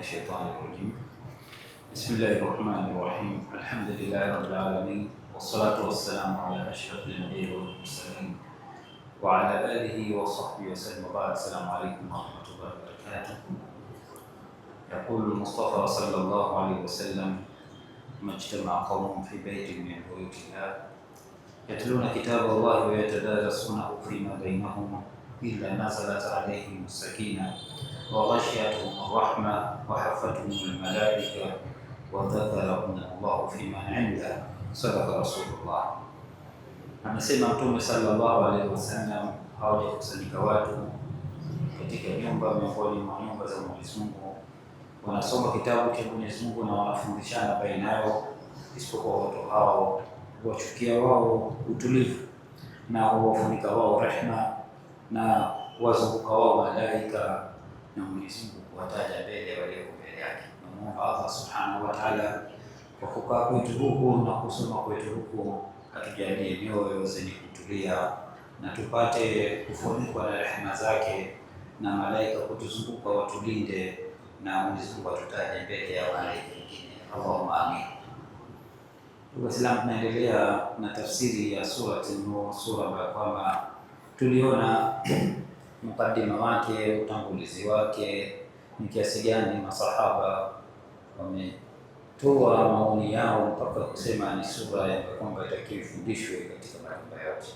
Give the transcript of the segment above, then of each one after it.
الشيطان الرجيم. بسم الله الرحمن الرحيم. الحمد لله رب العالمين، والصلاة والسلام على أشرف الأنبياء والمرسلين وعلى آله وصحبه وسلم، وبعد. السلام عليكم ورحمة الله وبركاته. يقول المصطفى صلى الله عليه وسلم: ما اجتمع قوم في بيت من بيوت الله يتلون كتاب الله ويتدارسونه فيما بينهم إلا نزلت عليهم السكينة وغشيتهم الرحمة وحفتهم الملائكة وذكرهم الله فيمن عنده. صدق رسول الله. Amesema Mtume sallallahu alaihi wasallam, hawajakusanyika watu katika nyumba miongoni mwa nyumba za Mwenyezi Mungu wanasoma kitabu cha Mwenyezi Mungu na wanafundishana baina yao, isipokuwa watu hao wachukia wao utulivu na wafunika wao rehma na wazunguka wao malaika na Mwenyezi Mungu kuwataja mbele walioko mbele yake. Namuomba Allah subhanahu wa ta'ala kwa kukaa kwetu huku na kusoma kwetu huku atujalie mioyo zenye kutulia na tupate kufunikwa na rehema zake na malaika kutuzunguka watulinde na Mwenyezi Mungu atutaje mbele ya malaika wengine. Allahumma amin. Waislamu, tunaendelea na tafsiri ya surati Nur, sura ambayo kwamba tuliona mukaddima wake, utangulizi wake, ni kiasi gani masahaba wametoa maoni yao mpaka kusema ni sura ya kwamba itakiwa ifundishwe katika maeneo yote.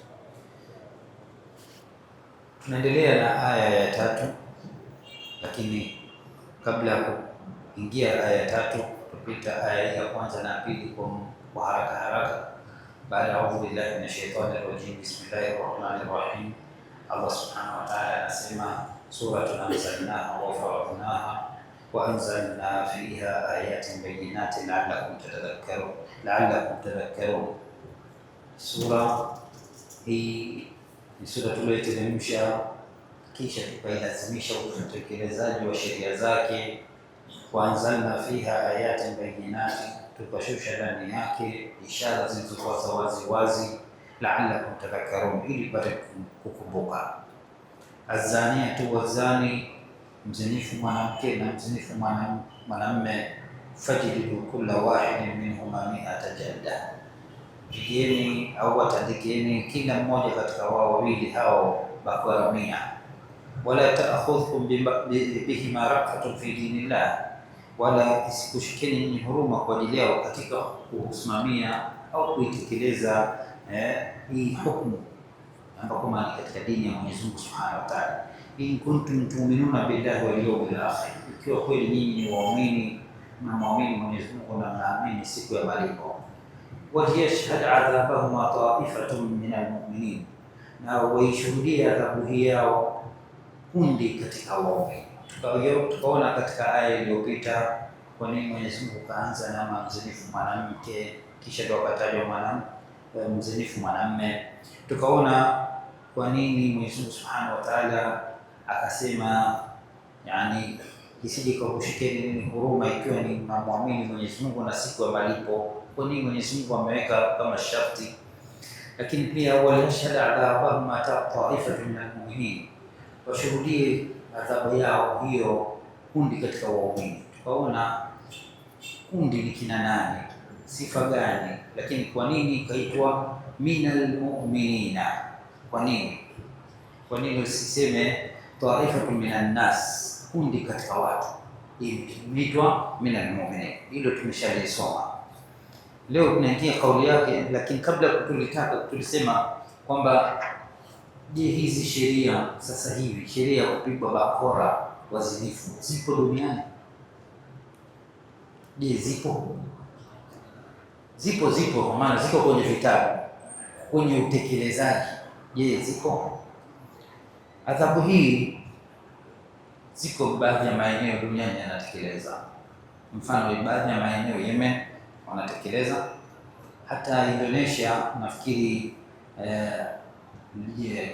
Tunaendelea na aya ya 3, lakini kabla ya kuingia aya ya 3 tupita aya ya kwanza na pili kwa haraka. Baada ya audhu billahi minash shaitani rajim, bismillahir rahmanir rahim. Allah subhanahu wa ta'ala anasema, suratun anzalnaha wa faradnaha wa anzalna fiha ayatin bayyinatin la'allakum tadhakkarun. Sura hii ni sura tuliyoteremsha kisha tukailazimisha utekelezaji wa sheria zake. Wa anzalna fiha ayatin bayyinatin, tukashusha ndani yake ishara zilizokuwa za wazi wazi, la'allakum tadhakkarun, ili pate kukumbuka. Azaniyatu wazani, mzinifu mwanamke na mzinifu mwanamume, fajlidu kulla wahidin minhuma mi'ata jalda, pigeni au watandikeni kila mmoja katika wao wawili hao bakora 100. Wala ta'khudhukum bihima ra'fatun fi dinillah, wala isikushikeni nyinyi huruma kwa ajili yao katika kusimamia au kuitekeleza hii hukumu ambapo ni katika dini ya Mwenyezi Mungu Subhanahu wa Ta'ala. In kuntum tu'minuna billahi wal yawmil akhir, ikiwa kweli nyinyi ni waumini na muamini Mwenyezi Mungu na mnaamini siku ya malipo. Wa yashhad adhabahuma ta'ifatun minal mu'minin, na waishuhudia adhabu yao kundi katika waumini. Tukaona katika aya iliyopita kwa nini Mwenyezi Mungu kaanza na mzinifu mwanamke kisha ndio akatajwa mzinifu mwanamume. Tukaona kwa nini Mwenyezi Mungu Subhanahu wa Ta'ala akasema yani isije kukushikeni nini huruma ikiwa ni muamini Mwenyezi Mungu na siku ya malipo. Kwa nini Mwenyezi Mungu ameweka kama sharti? Lakini pia walashhada adhabahum ta'ifatun minal mu'minin, washuhudie adhabu yao hiyo kundi katika waumini. Tukaona kundi ni kina nani, sifa gani, lakini kwa nini kaitwa minal mu'minina? Kwa nini usiseme ta'ifatun minan nas, kundi katika watu? Hii inaitwa minal mu'minin. Hilo tumeshalisoma. Leo tunaingia kauli yake, lakini kabla tulisema kwamba je, hizi sheria sasa hivi, sheria ya kupigwa bakora wazinifu zipo duniani? Je, zipo? Zipo kwa maana ziko kwenye vitabu, kwenye utekelezaji. Je, zipo? Adhabu hii ziko baadhi ya maeneo duniani yanatekeleza. Mfano, baadhi ya maeneo Yemen wanatekeleza, hata Indonesia nafikiri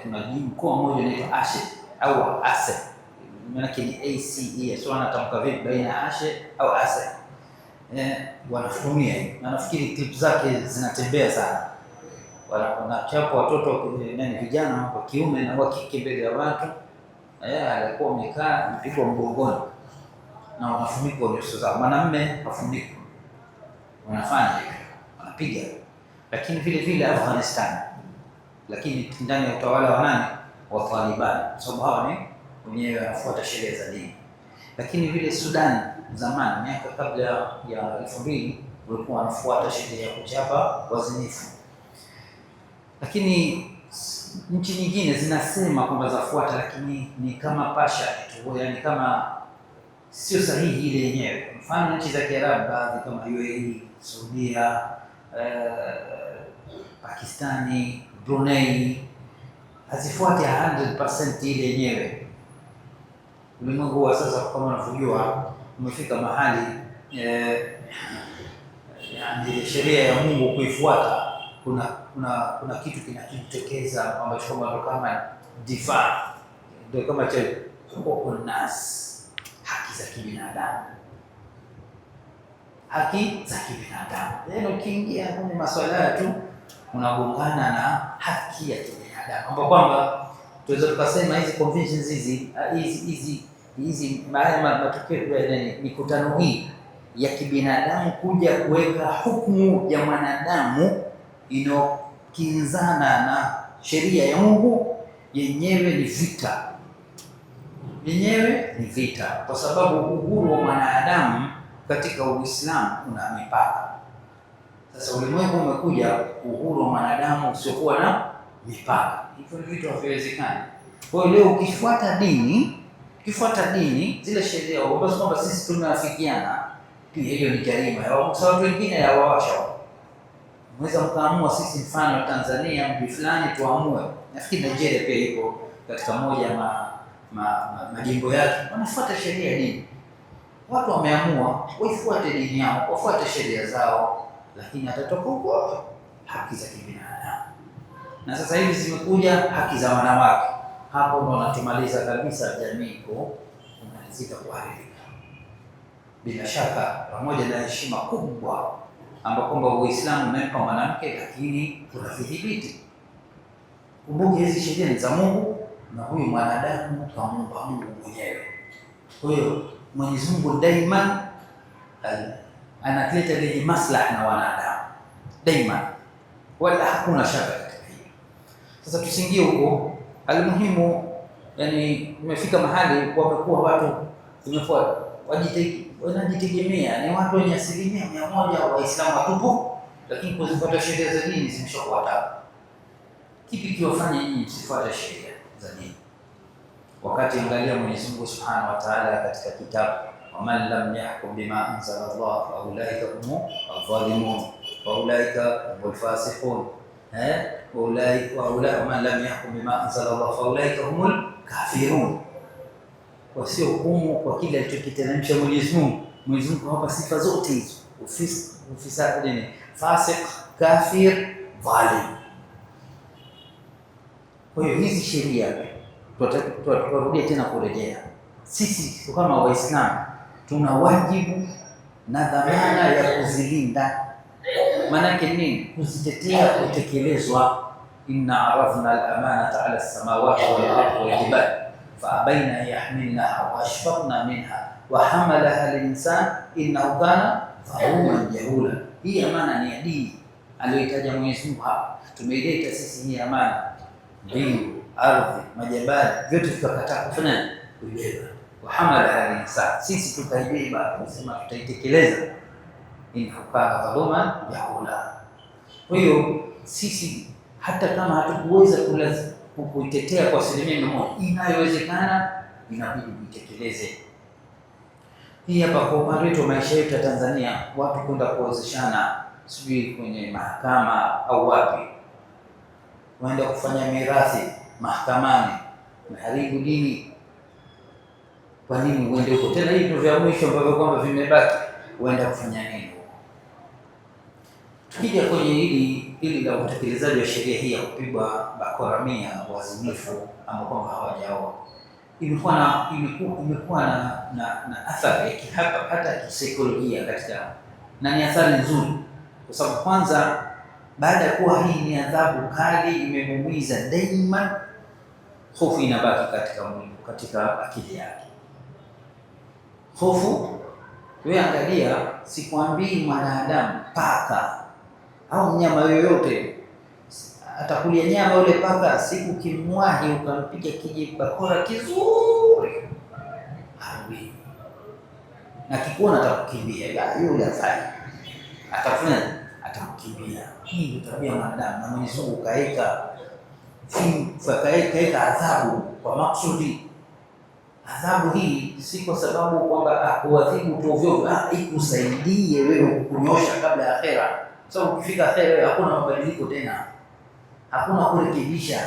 kuna mkoa mmoja unaitwa Aceh au Aceh, maana yake ni ACE, sio anatamka vipi baina Aceh au Aceh. Wanatumia na nafikiri clip zake zinatembea sana, wanachapa watoto vijana wa kiume na wa kike mbele ya watu. Alikuwa amekaa mpigwa mgongoni, na wanafunikwa nyuso zao. Mwanamume hafunikwi, wanafanya hivyo, wanapiga. Lakini vile vile Afghanistan, lakini ndani ya utawala wa nani? Wa Taliban, kwa sababu hawa ni wenyewe wanafuata sheria za dini. Lakini vile Sudan zamani, miaka kabla ya 2000 walikuwa wanafuata sheria ya kuchapa wazinifu, lakini nchi nyingine zinasema kwamba zafuata, lakini ni kama pasha tu, yani kama sio sahihi ile yenyewe. Mfano nchi za Kiarabu baadhi kama UAE, Saudia, Pakistani, Brunei hazifuati 100% ile yenyewe. Ulimwengu wa sasa kama unavyojua umefika mahali yani sheria ya Mungu kuifuata kuna kitu kinachotokeza kwamba kama difaa ndio kama nas haki za kibinadamu, haki za kibinadamu. Yaani ukiingia kwenye masuala tu unagongana na haki ya kibinadamu, ambapo kwamba tunaweza tukasema hizi conventions hizi matukio ya mikutano hii ya kibinadamu kuja kuweka hukumu ya mwanadamu inokinzana na sheria ya Mungu, yenyewe ni vita, kwa sababu uhuru wa mwanadamu katika Uislamu una mipaka. Sasa ulimwengu umekuja uhuru wa mwanadamu usiokuwa na mipaka, hivyo ni vitu haviwezekani. Kwa hiyo leo ukifuata dini zile sheria ambazo kwamba sisi tumeafikiana, pia hiyo ni jarima ya watu wengine ya wawasha. Mweza mkaamua sisi mfano Tanzania mji fulani tuamue, nafikiri Nigeria pia iko katika moja majimbo yake wanafuata sheria ya dini. Watu wameamua waifuate dini yao, wafuate sheria zao, lakini atatoka huko haki za kibinadamu. Na sasa hivi zimekuja haki za wanawake, hapo ndo wanatumaliza kabisa jamii kumalizika kuharibika. Bila shaka pamoja na heshima kubwa ambapo kwamba Uislamu umempa mwanamke, lakini kuna vidhibiti. Kumbuke hizi sheria ni za Mungu na huyu mwanadamu kamuumba Mungu mwenyewe. Kwa hiyo Mwenyezi Mungu daima analeta lenye maslaha na wanadamu daima, wala hakuna shaka katika hiyo. Sasa tusiingie huko. Almuhimu, yani imefika mahali wamekuwa watu wanajitegemea, ni watu wenye 100% Waislamu watupu, lakini kuzifuata sheria za dini zimeshakuwa tabu. Kipi kiwafanya nyinyi msifuate sheria za dini? Wakati angalia Mwenyezi Mungu Subhanahu wa Ta'ala katika kitabu, waman lam yahkum bima anzala Allah fa ulaika humu adh-dhalimun wa ulaika humul fasiqun, waman lam yahkum bima anzala Allah fa ulaika humul kafirun. Wasio hukumu kwa kile alichokiteremsha Mwenyezi Mungu. Mwenyezi Mungu hapa sifa zote hizo, ufisadi, fasik, kafir, dhalim. Kwa hiyo hizi sheria tutarudia tena kurejea, sisi kama Waislamu tuna wajibu na dhamana ya kuzilinda. Maanake nini? Kuzitetea, kutekelezwa. Inna arafna al-amanata ala as-samawati wal-ardi wal-jibal faabaina yahmilnaha wa ashfaqna minha wa hamalaha al-insan innahu kana zaluman jahula. Hii amana ni ya dini aliyoitaja Mwenyezi Mungu hapa. Tumeileta sisi hii amana, mbingu, ardhi, majabali, vyote tukakataa kufanya kuibeba. Wa hamalaha al-insan, sisi tutaibeba, tunasema tutaitekeleza. Innahu kana zaluman jahula. Kwa hiyo sisi hata kama hatukuweza kuitetea kwa 100%, inayowezekana inabidi kuitekeleze. Hii hapa kwa upande wetu maisha yetu ya Tanzania, watu kwenda kuozeshana sijui kwenye mahakama au wapi, waenda kufanya mirathi mahakamani, maharibu dini. Kwa nini uende huko tena? Hii ndio vya mwisho ambavyo kwamba vimebaki, uenda kufanya nini? Tukija kwenye hili la utekelezaji wa sheria hii ya kupigwa bakora 100 wazinifu ambao kwamba hawajaoa, imekuwa na athari hata kisaikolojia katika, na ni athari nzuri, kwa sababu kwanza, baada ya kuwa hii ni adhabu kali imemuumiza, daima hofu inabaki katika mwili, katika akili yake. Hofu Wewe angalia, sikwambii mwanadamu, paka au mnyama yoyote atakulia nyama yule paka, siku kimwahi ukampiga kijibakora kizuri harudi, na kikuona atakukimbia, yule afai atafanya atakukimbia. Hii ndio tabia mwanadamu, na Mwenyezi Mungu kaeka adhabu kwa maksudi. Adhabu hii si kwa sababu kwamba kuadhibu tu ovyo, ikusaidie wewe kukunyosha kabla ya akhera. Sababu ukifika akhera hakuna mabadiliko tena, hakuna kurekebisha,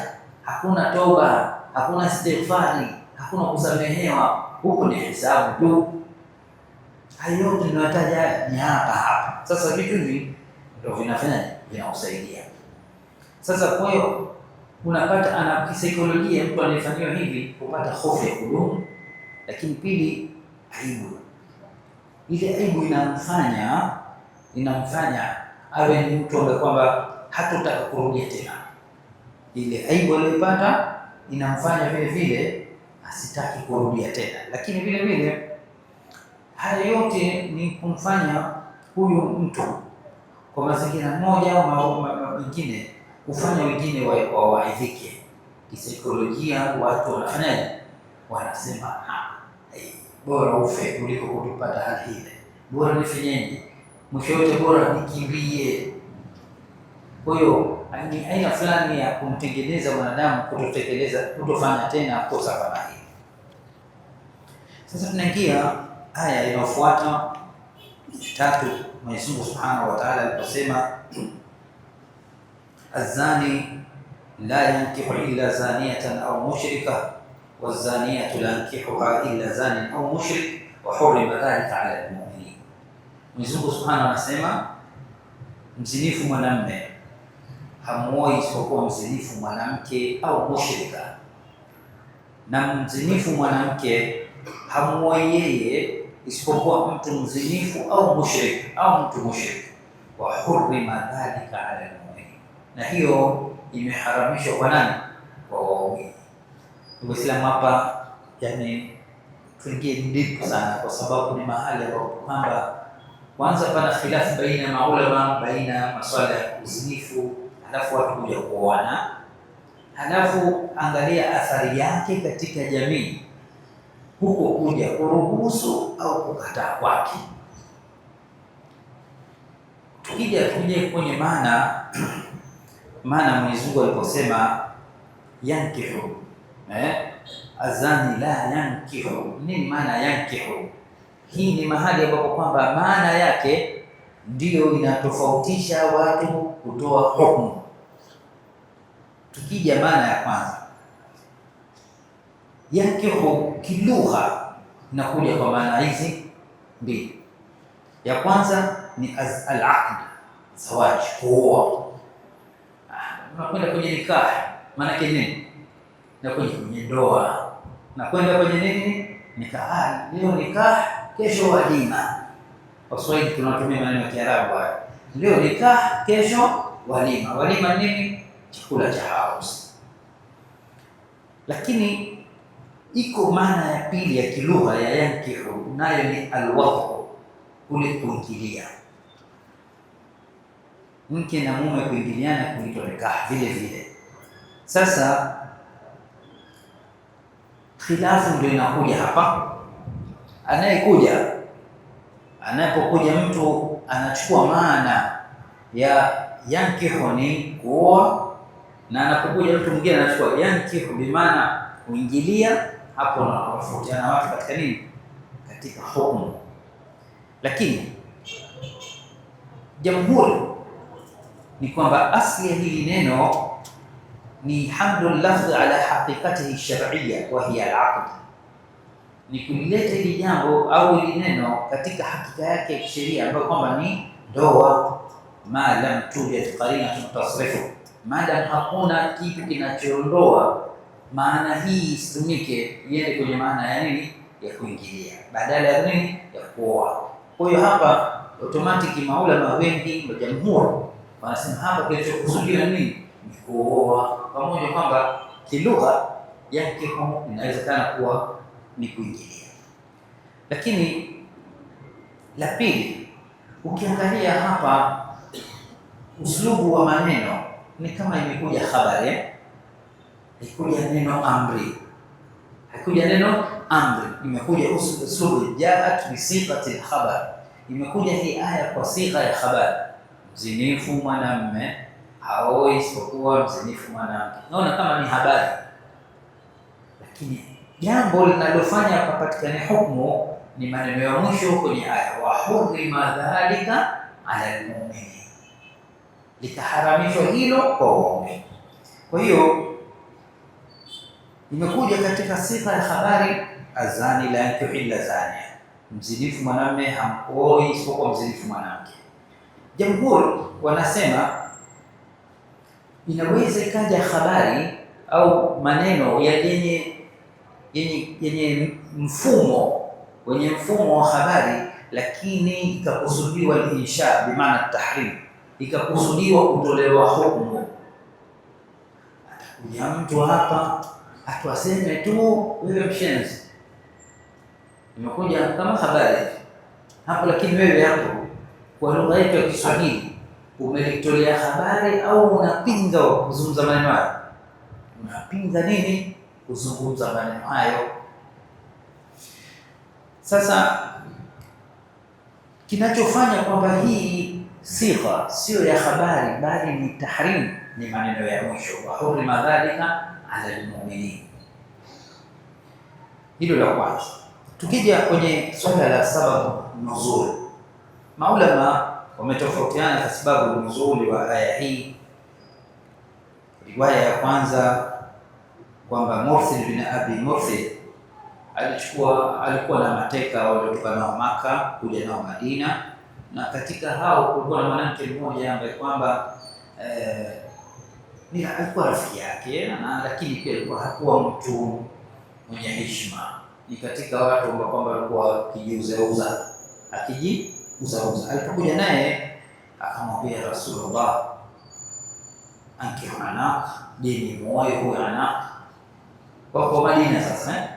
hakuna toba, hakuna istighfari, hakuna kusamehewa. Huko ni hisabu tu. Hayo yote tunataja ni hapa. Sasa vitu hivi ndio vinausaidia. Sasa kwa hiyo unapata ana kisaikolojia, mtu anayefanyiwa hivi kupata hofu ya kudumu, lakini pili, aibu. Ile aibu inamfanya awe ni mtu ambaye kwamba hatotaka kurudia tena. Ile aibu aliyopata inamfanya vile vile asitaki kurudia tena, lakini vile vile haya yote ni kumfanya huyu mtu kwa mazingira moja au mengine kufanya wengine waidhike kisaikolojia. Watu wanafanyaje? Wanasema bora ufe kuliko kutupata hali ile, bora nifanyeje, mwisho yote bora nikimbie. Kwa hiyo ni aina fulani ya kumtengeneza mwanadamu kutofanya tena kosa kama hili. Sasa tunaingia aya inayofuata 3. Mwenyezi Mungu Subhanahu wa Ta'ala aliposema azani la yankihu illa zaniyatan au mushrika wazaniyatu la yankihuha illa zanin au mushrik wa hurima dhalika ala almu'minin. Mwenyezi Mungu Subhanahu anasema mzinifu mwanamume hamuoi isipokuwa mzinifu mwanamke au mushrika, na mzinifu mwanamke hamuoi yeye isipokuwa mtu mzinifu au mushrik au mtu mushrik. Wa hurima dhalika ala almu'minin, na hiyo imeharamishwa kwa nani? Kwa waumini. Uislamu hapa yani tuingie ndipo sana, kwa sababu ni mahali ambapo kwamba kwanza pana khilafu baina maulama, baina maswala ya uzinifu, halafu watu kuja kuoana, halafu angalia athari yake katika jamii, huko kuja kuruhusu au kukataa kwake. Tukija kwenye maana Mwenyezi Mungu aliposema yankihu, azani la yankihu, nini maana yankihu? Hii ni mahali ambapo kwamba maana yake ndiyo inatofautisha watu kutoa hukumu. Tukija maana ya kwanza, yankihu kilugha inakuja kwa maana hizi mbili. Ya kwanza ni al-aqd, zawaj, kuoa. Unakwenda kwenye nikah, maana yake nini? Na kwenye ndoa, na kwenda kwenye nini? Nikah. Leo nikah, kesho walima. Kwa Kiswahili tunatumia maneno ya Kiarabu haya. Leo nikah, kesho walima. Walima nini? Chakula cha harusi. Lakini iko maana ya pili ya kilugha ya yankihu, nayo ni alwadhu, kule kuingilia. Mke na mume kuingiliana kuitwa nikah vile vile. Sasa khilafu ndio inakuja hapa. Anapokuja mtu anachukua maana ya yankihu ni kuoa, na anapokuja mtu mwingine anachukua yankihu bi maana kuingilia. Hapo wanatofautiana watu katika nini? Katika hukumu. Lakini jamhuri ni kwamba asli ya hili neno ni hamdul lafdh ala haqiqatihi shar'iyya wa hiya al-aqd, ni kulileta hili jambo au hili neno katika hakika yake ya kisheria ambayo kwamba ni ndoa. Ma lam tujad qarinatun tasrifu, maadamu hakuna kitu kinachoondoa maana hii isitumike, iende kwenye maana ya nini? Ya kuingilia, badala ya nini? Ya kuoa. Kwa hiyo hapa automatic maulama wengi wa jamhuri wanasema hapa kilichokusudiwa nini? Ni kuoa, pamoja kwamba kilugha yake inawezekana kuwa ni kuingilia. Lakini La pili, ukiangalia hapa uslubu wa maneno ni kama imekuja habari, haikuja neno amri, haikuja neno amri, imekuja uslubu jaat bi sifati al-khabar, imekuja hii aya kwa sigha ya habari. Mzinifu mwanamme haoi isipokuwa mzinifu mwanamke. Naona kama ni habari, lakini jambo linalofanya papatikane hukumu ni maneno ya mwisho kwenye aya, wa hurima dhalika ala almu'minin, litaharamishwa hilo kwa waumini. Kwa hiyo imekuja katika sifa ya habari, azani la yankihu illa zania, mzinifu mwanamume hamkoi isipokuwa mzinifu mwanamke. Jamhuri wanasema inaweza ikaja habari au maneno yenye mfumo wa habari, lakini ikakusudiwa insha bi maana tahrim, ikakusudiwa kutolewa hukumu. Atakuja mtu hapa atuaseme tu wewe mshenzi, imekuja kama habari hapo, lakini wewe hapo kwa lugha yetu ya Kiswahili umelitolea habari au unapinga kuzungumza maneno hayo? Unapinga nini kuzungumza maneno hayo? Sasa kinachofanya kwamba hii sifa sio ya habari bali ni tahrim, ni maneno ya mwisho, wa hurima dhalika ala almu'minin. Hilo la kwanza. Tukija kwenye swala la sababu nuzul, maulama wametofautiana kwa sababu nuzuli wa aya hii. Riwaya ya kwanza kwamba Mursil bin Abi Mursil alikuwa na mateka waliotoka nao Maka kuja nao Madina, na katika hao kulikuwa na mwanamke mmoja ambaye kwamba alikuwa rafiki yake, lakini pia alikuwa hakuwa mtu mwenye heshima. Ni katika watu ambao kwamba walikuwa akijiuzauza. Alipokuja naye akamwambia Rasulullah, ankihu anak, je, ni muoe huyo anak? Kwa Madina sasa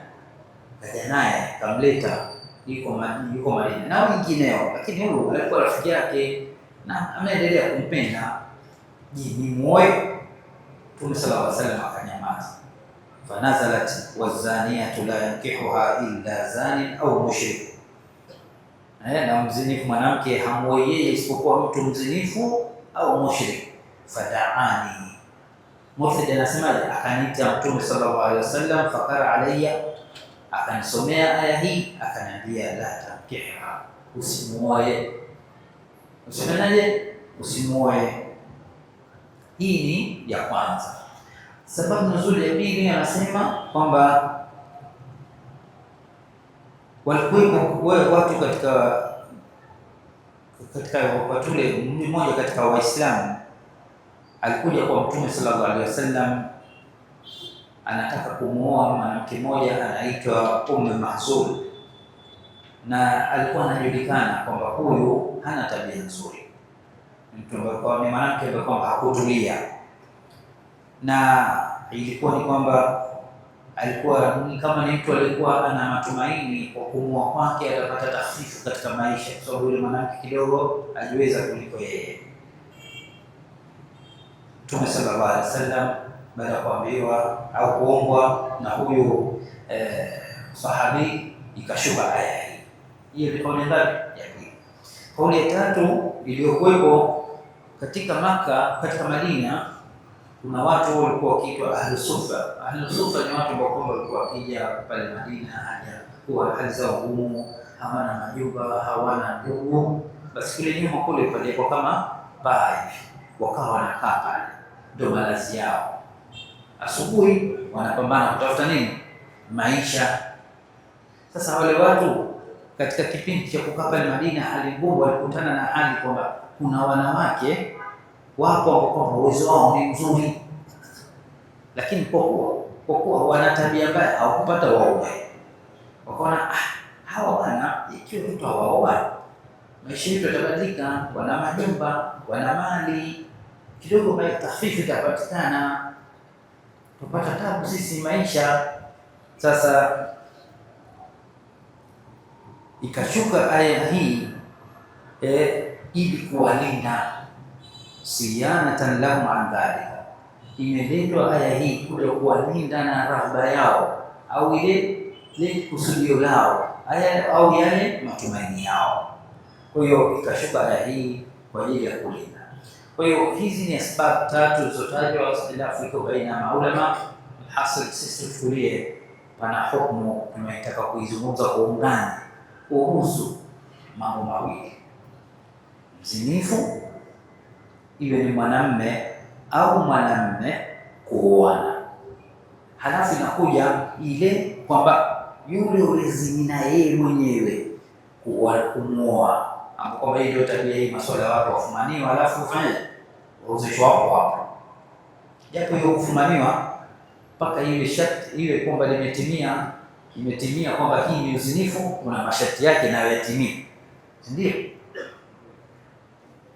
kaja naye kamleta, yuko Madina na wengineo, lakini huyo alikuwa rafiki yake na ameendelea kumpenda. Je, ni muoe? Mtume sallallahu alaihi wasallam akanyamaza. Fanazalat wazaniyatu la yankihuha illa zanin au mushrik, na mzinifu mwanamke hamuoi yeye isipokuwa mtu mzinifu au mushrik. Fadaani, Mursid anasemaje? Akaniita Mtume sallallahu alaihi wasallam, fakara alayya, akanisomea aya hii, akaniambia la tankiha, usimuoe. Usimuoe. Hii ni ya kwanza. Sababu nzuri ya pili, anasema kwamba walikuwa watu katika wakati ule, mmoja katika Waislamu alikuja kwa Mtume sallallahu alaihi wasallam, anataka kumuoa mwanamke mmoja anaitwa Mahzul, na alikuwa anajulikana kwamba huyu hana tabia nzuri, mtu ambaye ni mwanamke ambaye kwamba hakutulia, na ilikuwa ni kwamba alikuwa ni kama ni mtu alikuwa ana matumaini kwa kumuoa kwake atapata takhfifu katika maisha, kwa sababu yule mwanamke kidogo aliweza kuliko yeye. Mtume sallallahu alaihi wasallam baada ya kuambiwa au kuombwa na huyu sahabi, ikashuka aya hii. Hiyo ni kauli ya pili. Kauli ya tatu iliyokuwepo katika Maka, katika Madina, kuna watu walikuwa wakiitwa Ahlus Sufa. Ahlus Sufa ni watu ambao walikuwa wakija pale Madina, haja kuwa hali zao ngumu, hawana majumba, hawana ndugu, basi kule nyuma kule palikuwa kama baa hivi, wakawa wanakaa pale, ndio malazi yao. Asubuhi wanapambana kutafuta nini? Maisha. Sasa wale watu katika kipindi cha kukaa pale Madina, hali ngumu, walikutana na hali kwamba kuna wanawake wapo ambao uwezo wao ni mzuri, lakini kwa kuwa wana tabia mbaya hawakupata waume, wakaona hawa bwana, ikiwa mtu hawaoa maisha yetu yatabadilika, wana majumba, wana mali kidogo, kwa takhfifu itapatikana, tupata tabu sisi maisha. Sasa ikashuka aya hii ili kuwalinda, siyanatan lahum an dhalika. Imeletwa aya hii kule kuwalinda na rahba yao au ile kusudio lao au yale matumaini yao. Kwa hiyo ikashuka aya hii kwa ajili ya kulinda. Kwa hiyo hizi ni sababu tatu zilizotajwa, ikhtilafu iko baina ya maulama. Hasil sisi tuchukulie pana hukumu tunaitaka kuizungumza kwa undani kuhusu mambo mawili: mzinifu iwe ni mwanamme au mwanamme kuoana. Halafu inakuja ile kwamba yule ulizini na yeye mwenyewe kumwoa, ambapo kwamba hii ndio tabia hii, masuala ya watu wafumaniwa halafu ufanye uruzishwa hapo hapo, japo hiyo kufumaniwa mpaka ile sharti iwe kwamba imetimia kwamba hii ni uzinifu, kuna masharti yake nayo yatimie, ndio.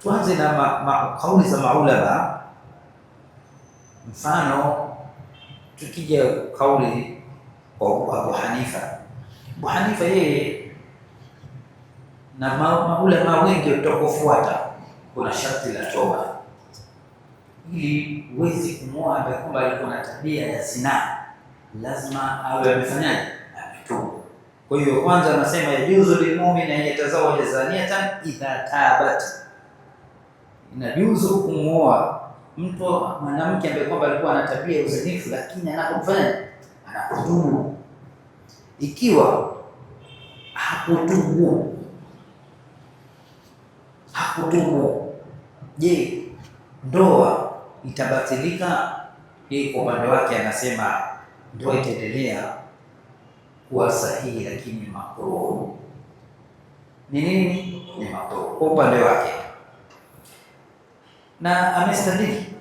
Tuanze na kauli za maulama. Mfano, tukija kauli kwa Abu Hanifa. Abu Hanifa yeye na maulama wengi utakofuata, kuna sharti la toba ili uwezi kumwoa ambaye kwamba alikuwa na tabia ya zinaa, lazima awe amefanyaje? Ametubu. Kwa hiyo kwanza anasema yajuzu lilmu'min an yatazawaja zaniyatan idha tabat, inajuzu kumwoa mtu mwanamke ambaye kwamba alikuwa na tabia ya uzinifu, lakini anapofanya anapotubu. Ikiwa hakutubu, je, ndoa itabatilika? Yeye kwa upande wake anasema ndoa itaendelea kuwa sahihi, lakini makruh. Ni nini? Ni makruh kwa upande wake, na amestadili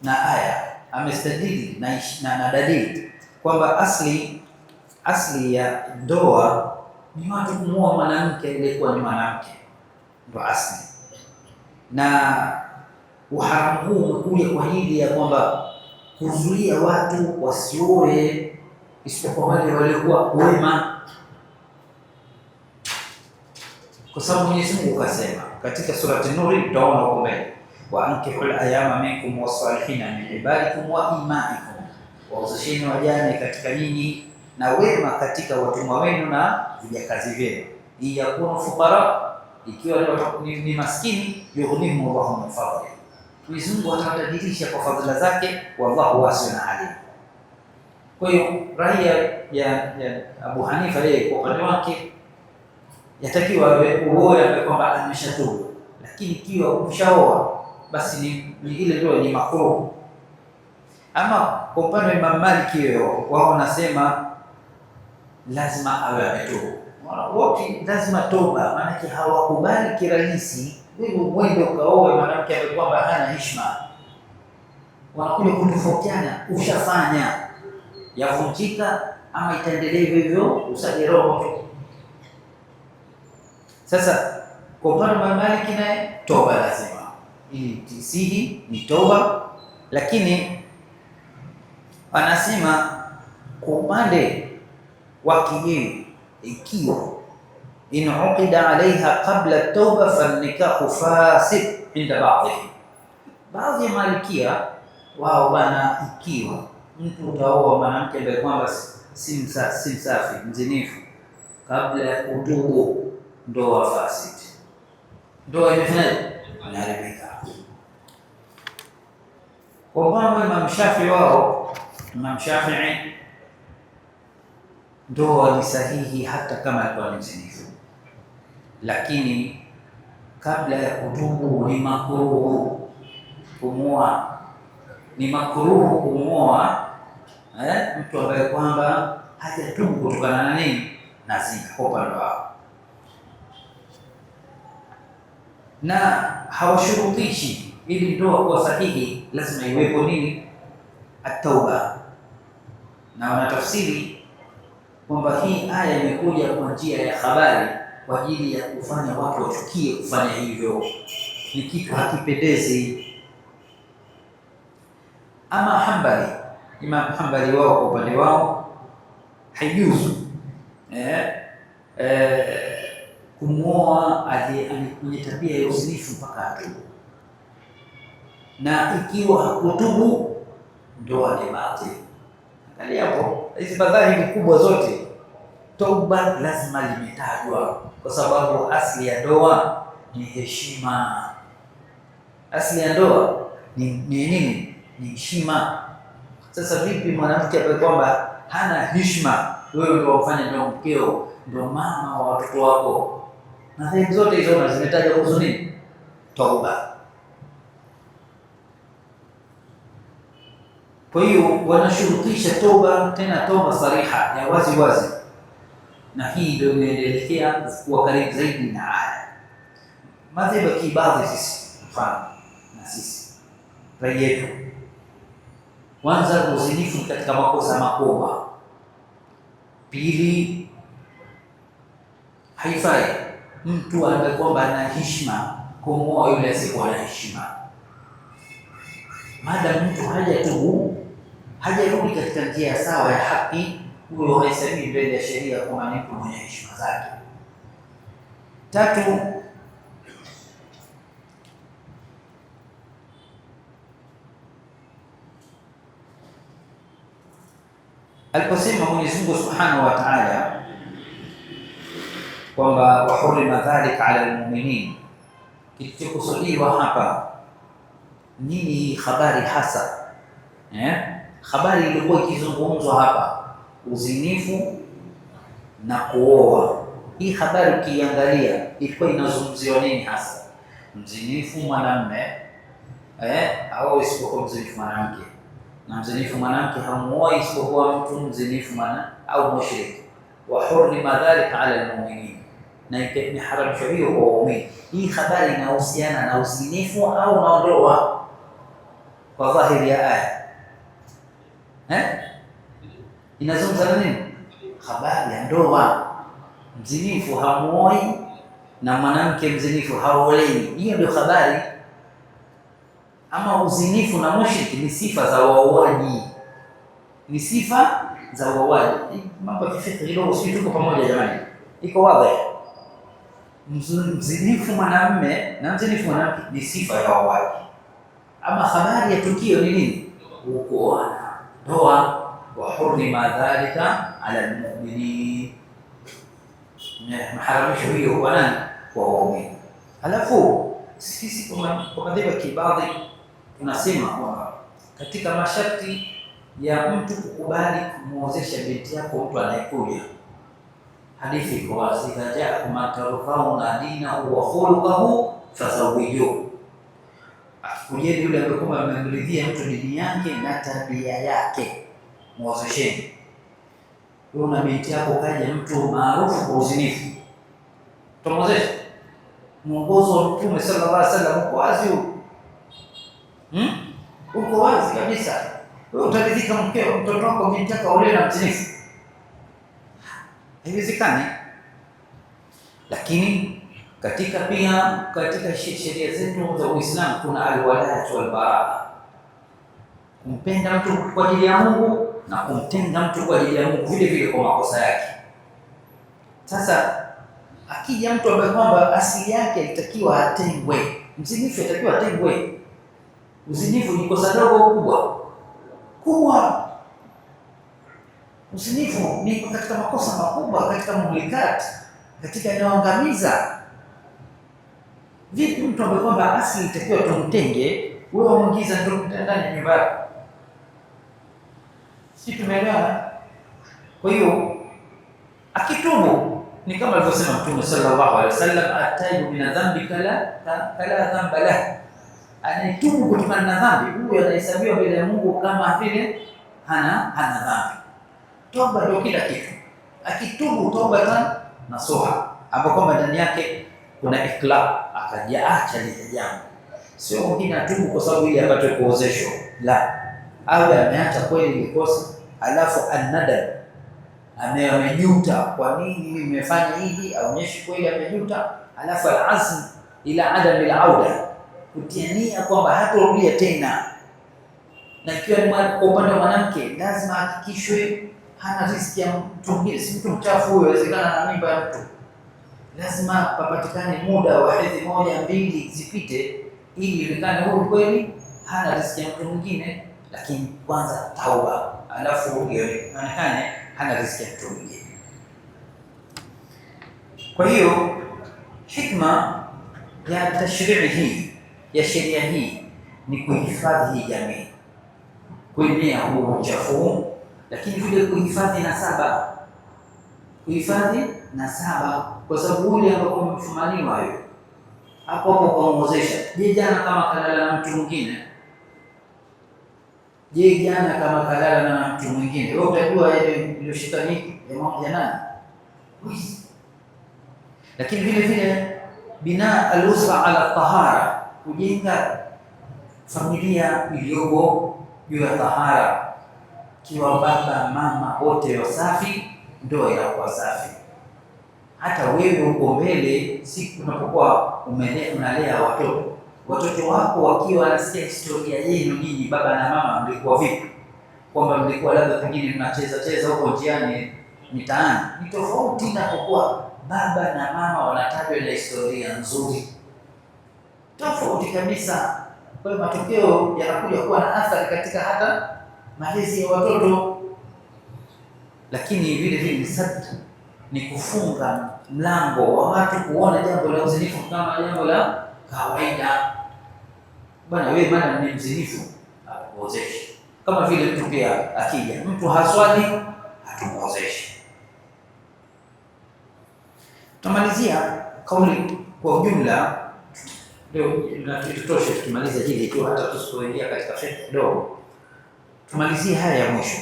na aya, amestadili na dalili kwamba asli ya ndoa ni watu kumwoa mwanamke aliyekuwa ni mwanamke, ndo asli. Na uharamu huu umekuja kwa ajili ya kwamba kuzuia watu wasioe isipokuwa wale waliokuwa wema, kwa sababu Mwenyezi Mungu kasema katika surati Nuri, tutaona huko mbele, wa ankihul ayama minkum wasalihina min ibadikum wa imaikum, waozesheni wajane katika nyinyi na wema katika watumwa wenu na vijakazi vyenu, iyakunu fuqara, ikiwa ni maskini, yughnihim Allahu min fadli, Mwenyezi Mungu atawatajirisha kwa fadhila zake, wallahu wasi'un alim. Kwa hiyo rai ya Abu Hanifa, yeye kwa upande wake yatakiwa uoe ambaye kwamba ameshatubu, lakini ikiwa umeshaoa basi ni ile ndoa ni makruh. Ama kwa upande wa Imam Maliki, wao wanasema lazima awe ametubu. Wote lazima toba, maanake hawakubali kirahisi wewe uende ukaoe mwanamke ambaye kwamba hana heshima. Wanakuja kutofautiana, ushafanya yavunjika ama itaendelea hivyo hivyo, usaje roho. Sasa kwa upande wa Maliki naye toba lazima, ili tisihi ni toba, lakini anasema kwa upande wake yeye, ikiwa in uqida alaiha qabla tauba falnikahu fasid inda baadhi ya Malikia wao bana, ikiwa mtu utaoa mwanamke ambaye kwamba si msafi, mzinifu, kabla ya kutubu, ndoa fasid, ndoa imeharibika. Kwa mfano Imam Shafi'i ndoa ni sahihi hata kama alikuwa ni mzinifu, lakini kabla ya kutubu ni makruh kumwoa, mtu ambaye kwamba hajatubu kutokana na nini? Na zina, kwa upande wao. Na hawashurutishi ili ndoa kuwa sahihi lazima iwepo nini? At-tauba. Na wanatafsiri kwamba hii aya imekuja kwa njia ya habari kwa ajili ya kufanya watu wachukie kufanya hivyo, ni kitu hakipendezi. Ama Imam Hanbali wao kwa upande wao haijuzu kumwoa mwenye tabia ya uzinifu mpaka atubu, na ikiwa hakutubu ndoa ni batili. Angalia hapo, hizi madhahiri kubwa zote, toba lazima limetajwa, kwa sababu asili ya ndoa ni heshima. Asili ya ndoa ni nini? Ni heshima. Sasa vipi mwanamke ambaye kwamba hana heshima, wewe ndio wafanye ndio mkeo, ndio mama wa watoto wako, na hizo zote hizo zimetaja kuhusu nini? Toba. Kwa hiyo wanashurutisha toba, tena toba sariha ya wazi wazi, na hii ndio inaelekea kuwa karibu zaidi na aya. Madhhabu ya Kiibadhi sisi, mfano na sisi rai yetu, kwanza uzinifu katika makosa makubwa. Pili, haifai mtu ambaye kwamba ana heshima kumwoa yule asiyekuwa na heshima. Maadamu mtu hajatubu, hajarudi katika njia sawa ya haki, huyo haisabii mbele ya sheria kama ni mtu mwenye heshima zake. Tatu, aliposema Mwenyezi Mungu Subhanahu wa Ta'ala kwamba wahurima dhalika ala almu'minin, kilichokusudiwa hapa nini? Habari hasa habari ilikuwa ikizungumzwa hapa uzinifu na kuoa. Hii habari ukiangalia ilikuwa inazungumziwa nini hasa? Mzinifu mwanamume au isipokuwa mzinifu mwanamke? Na mzinifu mwanamke hamuoi isipokuwa mtu mzinifu au mushrik. Wa hurima dhalika ala almu'minin, na imeharamishwa hiyo kwa waumini. Hii habari inahusiana na uzinifu au na ndoa kwa dhahiri ya aya. Inazungumza na nini? Habari ya ndoa. Mzinifu hamuoi na mwanamke mzinifu haolewi, hiyo ndio habari. Ama uzinifu na mushriki ni sifa za wauaji, ni sifa za wauaji. Mambo ya kifikra kidogo, sisi tuko pamoja jamani, iko wazi. Mzinifu mwanamume na mzinifu mwanamke ni sifa ya wauaji. Ama habari ya tukio ni nini? Kuoana, ndoa. Wa hurima dhalika ala almu'minin, maharamisho hiyo kwa nani? Kwa waumini. Alafu sisi kwa madhehebu ya Kiibadhi tunasema kwamba katika masharti ya mtu kukubali kumwozesha binti yako mtu anayekuja, hadithi iko wazi, idha jaakum man tardhauna dinahu wa khuluquhu fazawwijuhu. Akikujeni yule ambaye kwamba mmemridhia mtu dini yake na tabia yake, muozesheni. Wewe una binti yako kaja mtu maarufu kwa uzinifu, utamwozesha? Mwongozo wa Mtume sallallahu alaihi wasallam uko wazi huko, uko wazi kabisa. Wewe utaridhika mkeo, mtoto wako, binti yako aolewe na mzinifu? Haiwezekani. Lakini katika sheria zetu za Uislamu kuna alwalayatu walbaraa, kumpenda mtu kwa ajili ya Mungu na kumtenga mtu kwa ajili ya Mungu vile vile kwa makosa yake. Sasa akija mtu ambaye kwamba asili yake ilitakiwa atengwe, mzinifu atakiwa atengwe. Uzinifu ni kosa dogo kubwa. Uzinifu ni katika makosa makubwa, katika muhlikati, katika inayoangamiza. Vipi mtu ambaye kwamba asili itakiwa tumtenge, wewe umwingiza ndio ndani ya nyumba yako? Si tumeelewana? Kwa hiyo akitubu ni kama alivyosema Mtume sallallahu alaihi wasallam, ataibu min dhambi kala dhamba lahu, anaitubu kutokana na dhambi, huyo anahesabiwa mbele ya Mungu kama vile hana dhambi. Toba ndio kila kitu. Akitubu tobatan nasuha, hapo kwamba ndani yake kuna ikhla, akajaacha lile jambo. Sio mwingine atubu kwa sababu ile apate kuozeshwa, la, au ameacha kweli ile kosa, alafu anadam, amejuta, kwa nini mimi nimefanya hivi, aonyeshi kweli amejuta, alafu alazm ila adam alauda, kutia nia kwamba hatarudia tena. Na ikiwa ni kwa upande wa mwanamke, lazima hakikishwe hana riski ya mtu mwingine, si mtu mchafu huyo, inawezekana na mimba ya mtu, lazima papatikane muda wa hedhi moja mbili zipite, ili ionekane huyu kweli hana riziki ya mtu mwingine. Lakini kwanza tauba, alafu ionekane hana riziki ya mtu mwingine. Kwa hiyo hikma ya tashrii hii, ya sheria hii, ni kuhifadhi hii jamii, kuenea huu uchafu, lakini vile kuhifadhi nasaba, kuhifadhi nasaba, kwa sababu yule ambaye amefumaniwa hiyo hapo hapo kuongozesha. Je, jana kama kalala na mtu mwingine, je jana kama kalala na mtu mwingine, wewe utajua ile iliyoshika nini ya nani? Lakini vile vile bina al-usra ala tahara, kujenga familia iliyoko juu ya tahara, kiwa baba mama wote wasafi, ndoa inakuwa safi. Hata wewe uko mbele, siku unapokuwa unalea watoto wako wakiwa wanasikia historia yenu nyinyi baba na mama mlikuwa vipi, kwamba mlikuwa labda pengine mnacheza huko njiani mitaani, ni tofauti na kwa baba na mama wanatajwa na historia nzuri, tofauti kabisa. Kwa hiyo matokeo yanakuja kuwa na athari katika hata malezi ya watoto. Lakini vile vile ni sadda, ni kufunga mlango wa watu kuona jambo la uzinifu kama jambo la kawaida. Bwana wewe maana ni mzinifu, akuozeshi. Kama vile mtu pia akija mtu haswali, hatumuozeshi. Tumalizia kauli kwa ujumla leo, na tutoshe tukimaliza hili tu, hata tusipoingia katika fiqh kidogo. Tumalizie haya ya mwisho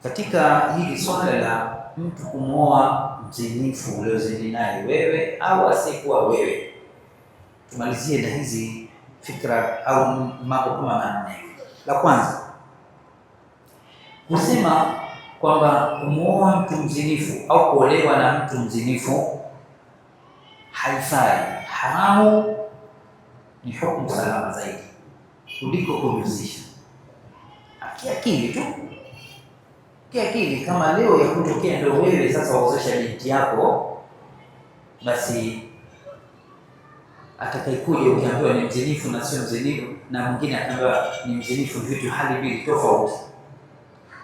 katika hili swala la mtu kumwoa mzinifu uliozini naye wewe au asiyekuwa wewe. Tumalizie na hizi fikra au mambo kama manne. La kwanza kusema kwamba kumwoa mtu mzinifu au kuolewa na mtu mzinifu haifai, haramu, ni hukumu salama zaidi kuliko kujuzisha kiakili tu. Kiakili kama leo ya kutokea ndio wewe sasa waozesha binti yako, basi atakayekuja ukiambiwa ni mzinifu na sio mzinifu, na mwingine akaambiwa ni mzinifu, vitu hali mbili tofauti.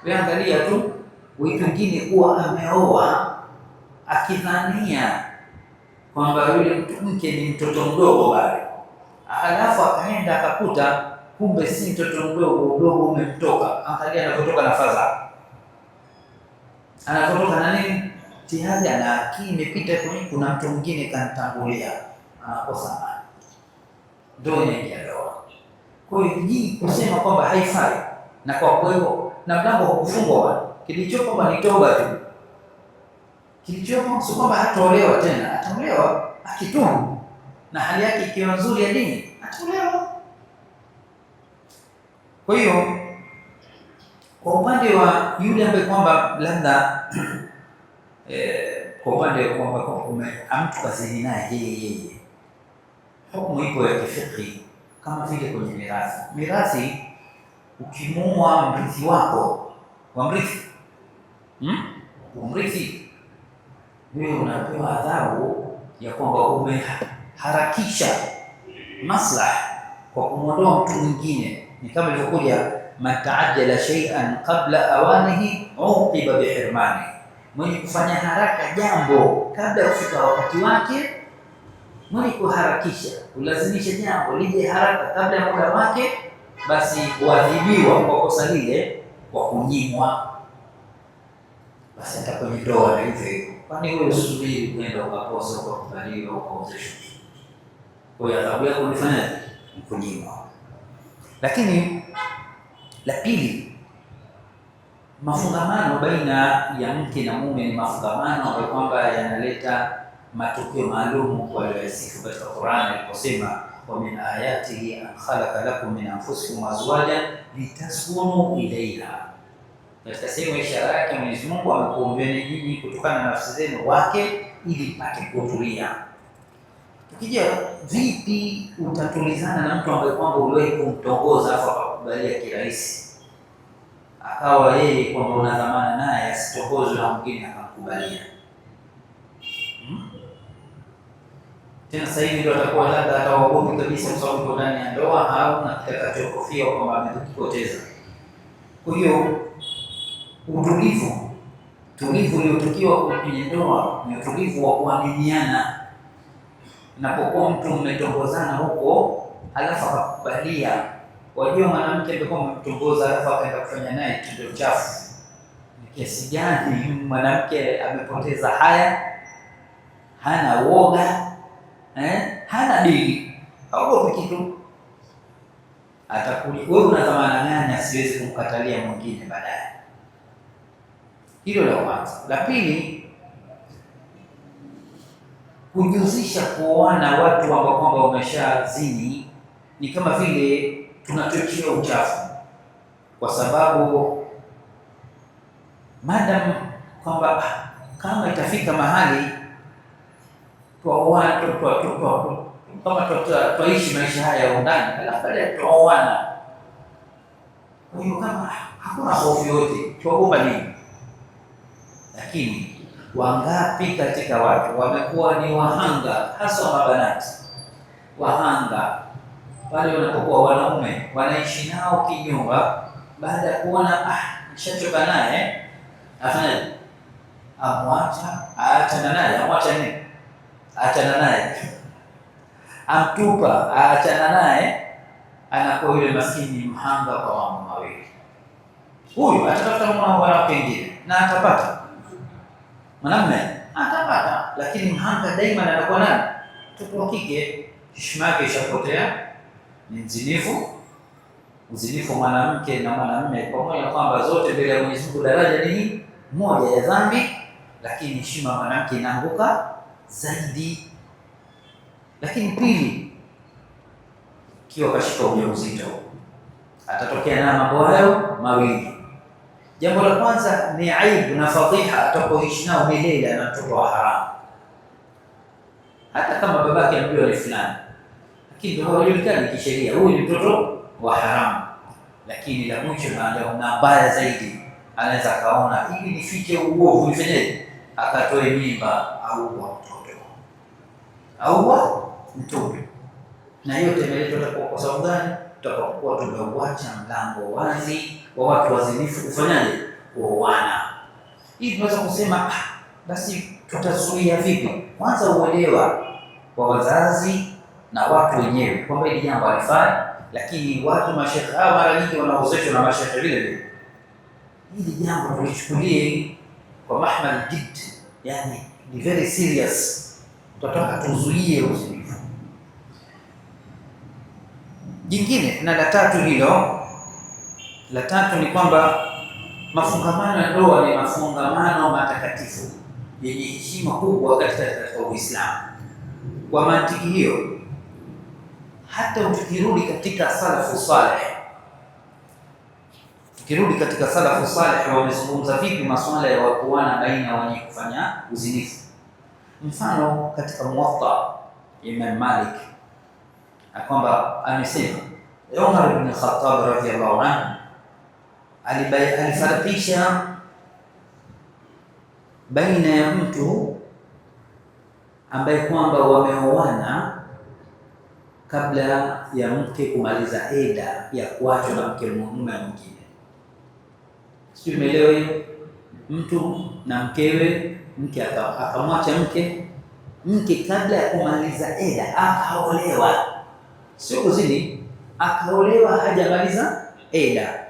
Wewe angalia tu, watu wengine kuwa ameoa akidhania kwamba yule mke ni mtoto mdogo bado, alafu akaenda akakuta kumbe si mtoto mdogo, udogo umemtoka. Angalia anapotoka na fadha, anapotoka na nini, tayari ana akili imepita kwenye kuna mtu mwingine kanitangulia, anakosa amani, ndio inaingia ndoa. Kwa hiyo hii kusema kwamba haifai, na kwa kweli na mlango wa kufungwa bwana, kilichopo bwana ni toba tu. Kilichopo sio kwamba hataolewa tena, ataolewa akitubu na hali yake ikiwa nzuri ya dini, ataolewa. Kwa hiyo kwa upande wa yule ambaye kwamba labda kwa upande wa kwamba mtu kazini naye yeye, hukumu ipo ya kifiqhi kama vile kwenye mirathi. Mirathi ukimuoa mrithi wako wa mrithi, wewe unapewa adhabu ya kwamba umeharakisha maslaha kwa kumwondoa mtu mwingine. Ni kama ilivyokuja man taajjala shay'an qabla awanihi uqiba bihirmani, mwenye kufanya haraka jambo kabla ya kufika wakati wake, mwenye kuharakisha kulazimisha jambo lije haraka kabla ya muda wake, basi huadhibiwa kwa kosa lile kwa kunyimwa. Basi hata kwenye ndoa na hivyo, kwani wewe usubiri kwenda ukaposa ukakubaliwa ukaozeshwa, kwa hiyo adhabu yako ulifanya kunyimwa. Lakini la pili, mafungamano baina ya mke na mume ni mafungamano ambayo kwamba yanaleta matokeo maalum kwa waliosifu katika Qur'an aliposema wa min ayatihi an khalaqa lakum min anfusikum azwajan litaskunu ilayha. Katika sehemu ya ishara yake Mwenyezi Mungu amekuumbieni nyinyi kutokana na nafsi zenu wake ili mpate kutulia. Tukija vipi utatulizana na mtu ambaye kwamba uliwahi kumtongoza afa akakubalia kirahisi, akawa yeye kwamba una dhamana naye asitongozwe na mwingine akakubalia? Tena sasa hivi ndio atakuwa labda hataogopi kabisa kwa sababu yuko ndani ya ndoa au na kitakachokofia kwamba amekipoteza. Kwa hiyo utulivu uliotakiwa kwenye ndoa ni utulivu wa kuaminiana. Unapokuwa mtu mmetongozana huko alafu akakubalia, wajua mwanamke alikuwa mmetongoza alafu akaenda kufanya naye kitendo chafu, ni kiasi gani mwanamke amepoteza haya, hana woga, hana dili, haogopi kitu. Atakuja wewe una dhamana gani asiwezi kumkatalia mwingine baadaye? Hilo la kwanza. La pili, kujihusisha kuoana watu ambao kwamba wameshazini ni kama vile tunachochea uchafu, kwa sababu madam kwamba kama itafika mahali tuoane kama tutaishi maisha haya ya undani, alafu baadaye tuoana. Kwa hiyo kama hakuna hofu yote, tuogopa nini? Lakini wangapi katika watu wamekuwa ni wahanga, hasa mabanati wahanga pale wanapokuwa wanaume wanaishi nao kinyumba, baada ya kuona nishachoka naye, afanye amwacha, aachana naye, amwacha nini, aachana naye, amtupa, aachana naye, anakuwa yule maskini mhanga kwa mambo mawili. Huyu atatafuta mwanamke mwingine na atapata, mwanamume atapata, lakini mhanga daima anakuwa nani? Mtoto wa kike. Heshima yake ishapotea, ni mzinifu. Uzinifu mwanamke na mwanamume pamoja kwamba zote mbele ya Mwenyezi Mungu daraja ni moja ya dhambi, lakini heshima ya mwanamke inaanguka zaidi. Lakini pili, kiwa kashika ujauzito, atatokea na mambo hayo mawili. Jambo la kwanza ni aibu na fadhiha atapoishi nao milele na mtoto wa haramu, hata kama babake anajua ni fulani, lakini ndio hajulikani kisheria huyu ni mtoto wa haramu. Lakini la mwisho na mbaya zaidi, anaweza akaona ili nifiche uovu nifanyeje, akatoe mimba au mtoto. Na yote imeletwa kwa sababu gani? Tutakuwa tumeuacha mlango wazi wa watu wazinifu kufanyaje, kuoana. Hii tunaweza kusema basi tutazuia vipi? Kwanza uelewa wa wazazi na watu wenyewe kwamba hili jambo halifai, lakini watu mashekhe hao mara nyingi wanaozeshwa na mashekhe vile vile. Hili jambo tulichukulie kwa mahmal jidd, yani ni very serious. Tunataka tuzuie uzinifu. Jingine na la tatu hilo, la tatu ni kwamba mafungamano ya ndoa ni mafungamano matakatifu yenye heshima kubwa katika Uislamu. Kwa mantiki hiyo, hata tukirudi katika salafu saleh, wamezungumza vipi masuala ya kuoana baina wenye kufanya uzinifu. Mfano katika Muwatta Imam Malik kwamba amesema Umar ibn Khattab radhiyallahu anhu alifarikisha baina ya mtu ambaye kwamba wameoana kabla ya mke kumaliza eda ya kuachwa na mke mume mwingine. Sio, umeelewa hiyo? Mtu na mkewe, mke akamwacha mke kabla ya kumaliza eda, akaolewa. Sio kuzini, akaolewa hajamaliza eda.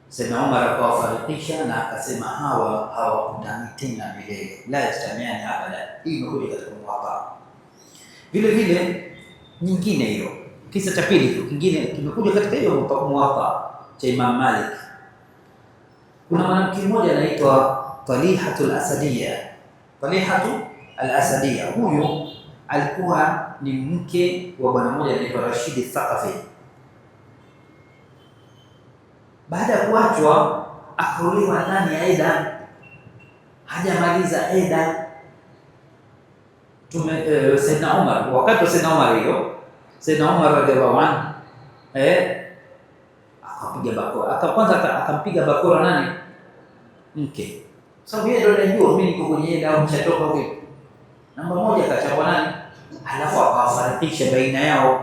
Sayyidina Umar akawafarikisha na akasema hawakutani tena milele, la yastamiani abada. Hii imekuja katika Muwatta. Vile vile nyingine hiyo, kisa cha pili kingine kimekuja katika hiyo Muwatta cha Imam Malik. Kuna mwanamke mmoja anaitwa Talihatu al-Asadiyya. Huyu alikuwa ni mke wa bwana mmoja anaitwa Rashid Thaqafi. Baada ya kuachwa akaolewa ndani ya eda, hajamaliza eda. Sayyidina Umar, wakati wa Sayyidina Umar hiyo, Sayyidina Umar radhiallahu anhu akapiga bakora, akampiga bakora nani? Mke. Sababu yeye ndio anajua mimi niko kwenye eda au mshatoka huko. namba moja akachagua nani, halafu akawafarikisha baina yao.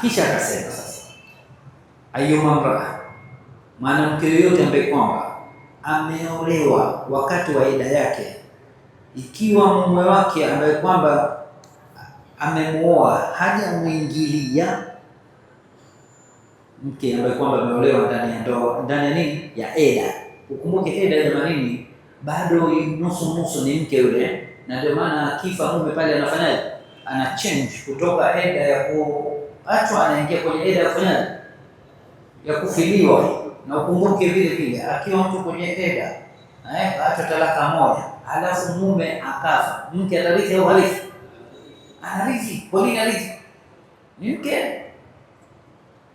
Kisha akasema sasa, ayyuma mraa, mwanamke yoyote ambaye kwamba ameolewa wakati wa ida yake, ikiwa mume wake ambaye kwamba amemuoa hajamwingilia, mke ambaye kwamba ameolewa ndani ya ndoa, ndani ya nini, ya eda. Ukumbuke eda jamanini, bado nusu nusu ni mke yule, na ndio maana akifa mume pale anafanyaje, ana change kutoka eda ya kuachwa anaingia kwenye eda ya kufanyaje, ya kufiliwa. Na ukumbuke vile vile akiwa mtu kwenye eda aachwa talaka moja, halafu mume akafa, mke atarithi au harithi? Anarithi. Kwa nini anarithi? Ni mke,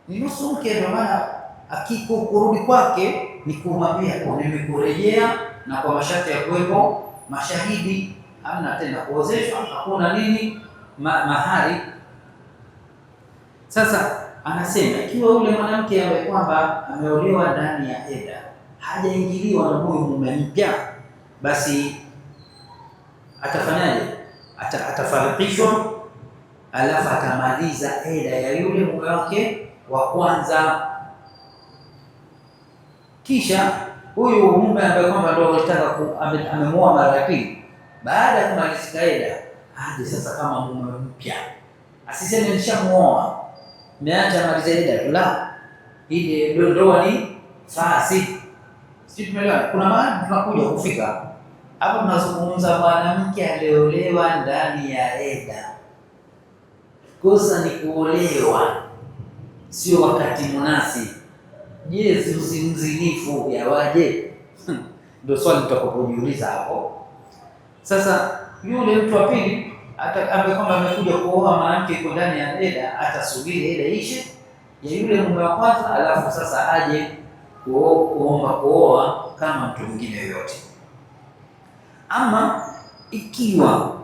ni nusu mke. Ndio maana kurudi kwake ni kumwambia nimekurejea, na kwa masharti ya kuwepo mashahidi, hamna tena kuozeshwa, hakuna nini mahari. Sasa anasema ikiwa yule mwanamke ambaye kwamba ameolewa ndani ya eda hajaingiliwa na huyu mume mpya, basi atafanyaje? Atafarikishwa, alafu atamaliza eda ya yule mume wake wa kwanza. Kisha huyu mume ambaye kwamba ndio alitaka amemuoa mara ya pili, baada ya kumaliza eda hadi sasa kama mume mpya, asiseme nishamuoa niacha maliza eda tu, la, ile ndoa ni fasi. Sisi tumeelewa. Kuna mahali tunakuja kufika hapo, tunazungumza mwanamke aliolewa ndani ya eda. Kosa ni kuolewa, sio wakati munasi. Je, mzinifu yawaje? Ndio swali tutakapojiuliza hapo. Sasa yule mtu wa pili ambaye kwamba amekuja kuoa mwanamke iko ndani ya eda, atasubiri eda ishe ya yule mume wa kwanza, alafu sasa aje kuomba kuoa kama mtu mwingine yoyote. Ama ikiwa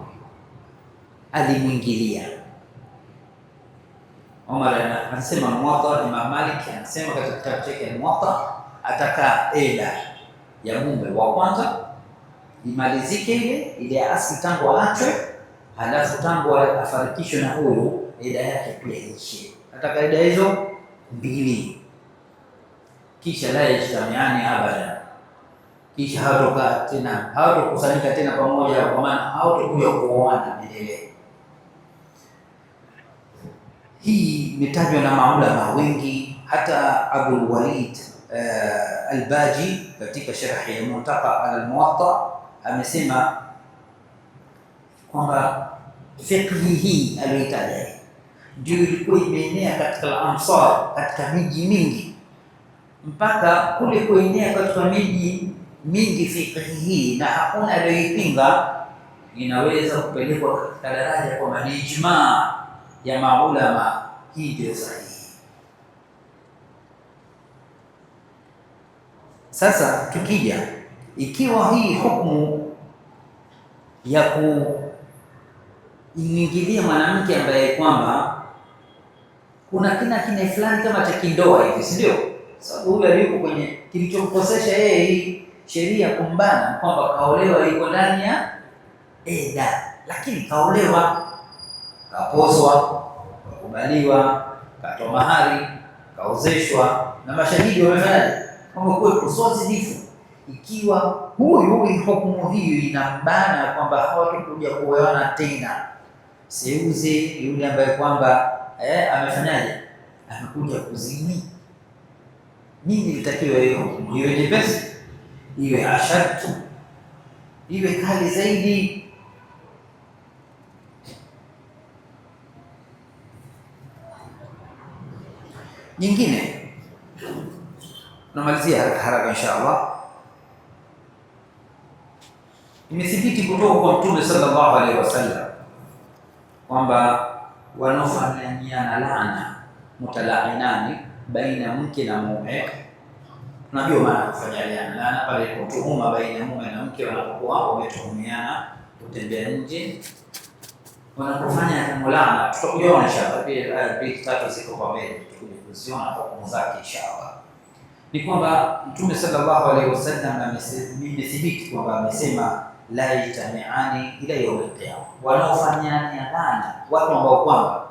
alimwingilia, Omar anasema Muwatta, Imam Malik anasema katika kitabu chake Muwatta, atakaa eda ya mume wa kwanza imalizike ile asili tangu aachwe, halafu tangu afarikishwe na huyu, eda yake pia iishe. Ataka eda hizo mbili, kisha la yajtamiani abada, kisha hawatokaa tena, hawatokusanyika tena pamoja, kwa maana hawatokuja kuoana milele. Hii imetajwa na maulama wengi, hata Abul Walid Al-Baji katika sharhi ya Muntaqa al-Muwatta amesema kwamba fiqhi hii aliyotaja ndio ilikuwa imeenea katika al-amsar, katika miji mingi, mpaka kule kuenea katika miji mingi fiqhi hii, na hakuna aliyoipinga, inaweza kupelekwa katika daraja kwa ni ijma ya maulama. Hii ndio sahihi. Sasa tukija, ikiwa hii hukumu ya kuingilia mwanamke ambaye kwamba kuna kina fulani kama cha kindoa hivi, si ndio? Sababu huyu aliyoko kwenye kilichomkosesha yeye hii sheria kumbana kwamba kaolewa, iko ndani ya eda, lakini kaolewa, kaposwa, kakubaliwa, katoa mahari, kaozeshwa na mashahidi wamefanyaje, wamekuwa kusozinifu. Ikiwa huyu hukumu hiyo inambana kwamba hawatakuja kuoana tena, seuze yule ambaye kwamba amefanyaje, amekuja kuzini, nini litakiwa hiyo hukumu iwe nyepesi, iwe ashad, iwe kali zaidi? Nyingine tunamalizia haraka inshallah. Imethibiti kutoka kwa Mtume sallallahu alaihi wasallam kwamba wanaofanyiana laana, mutalainani, baina mke na mume. Tunajua maana kufanya laana pale kwa tuhuma baina mume na mke, wanapokuwa wametuhumiana kutembea nje, wanapofanya mulana. Tutakuona inshallah pia tatu ziko kwa mbele, tutakuja kuziona hukumu zake inshallah. ni kwamba Mtume sallallahu alaihi wasallam imethibiti kwamba amesema la yajtamiani ila yaum alqiyama, wanaofanyania dhana, watu ambao kwamba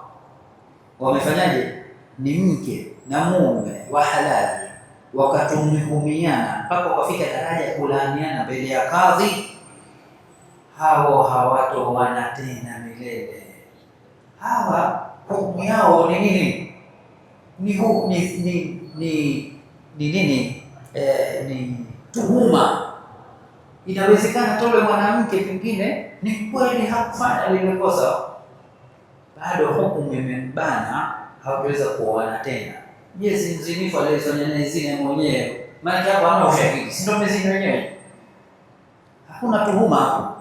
wamefanyaje, ni mke na mume wa halali, wakatuhumiana mpaka wakafika daraja ya kulaaniana mbele ya kadhi, hao hawatoana tena milele. Hawa hukumu yao ni nini? Ni tuhuma. Inawezekana hata yule mwanamke pengine ni kweli hakufanya lile kosa, bado hukumu imembana, hawaweza kuoana tena. Je, mzinifu aliyefanya zina mwenyewe, maana hapo hana ushahidi, si ndio? Mzini wenyewe, hakuna tuhuma hapo.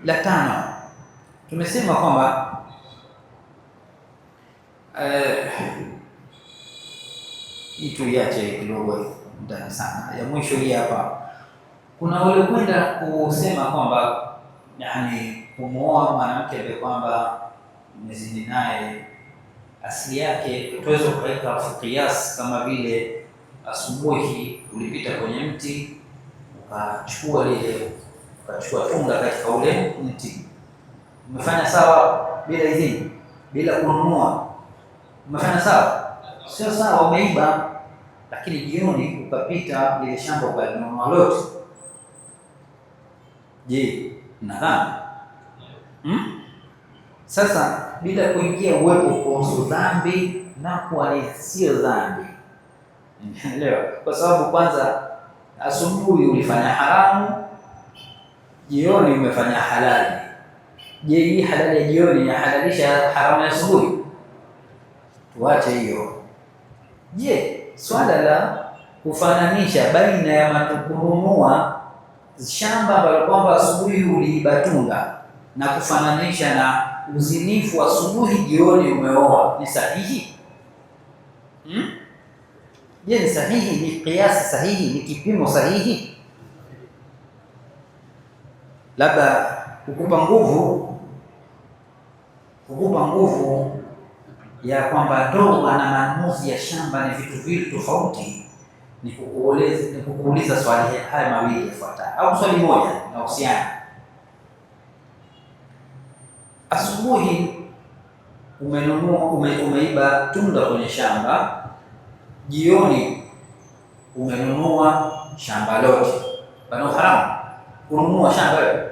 La tano, tumesema kwamba itu iache kidogo ndani sana. Ya mwisho hii hapa, kuna wale kwenda kusema kwamba yani kumwoa mwanamke ambaye kwamba umezini naye, asili yake tuweza kuweka kiasi kama vile asubuhi ulipita kwenye mti ukachukua tunda katika ule mti, umefanya sawa bila idhini, bila kununua, umefanya sawa? Sio sawa, umeiba. Lakini jioni ukapita ile shamba ukalinunua lote, je, una dhambi? Sasa bila kuingia uwepo kuhusu dhambi na kuwa ni sio dhambi, leo kwa sababu kwanza asubuhi ulifanya haramu, jioni umefanya halali. Je, hii halali ya jioni yahalalisha haramu ya asubuhi? Tuache hiyo. Je, swala la kufananisha baina ya kununua shamba ambalo kwamba asubuhi uliiba tunda na kufananisha na uzinifu asubuhi jioni umeoa ni sahihi? Je, ni sahihi? Ni kiasi sahihi? Ni kipimo sahihi? Labda kukupa nguvu ya kwamba ndoa na manunuzi ya shamba ni vitu viwili tofauti, ni kukuuliza swali haya mawili yafuatayo, au swali moja na uhusiano. Asubuhi umeiba tunda kwenye shamba, jioni umenunua shamba lote. Pana uharamu kununua shamba lote?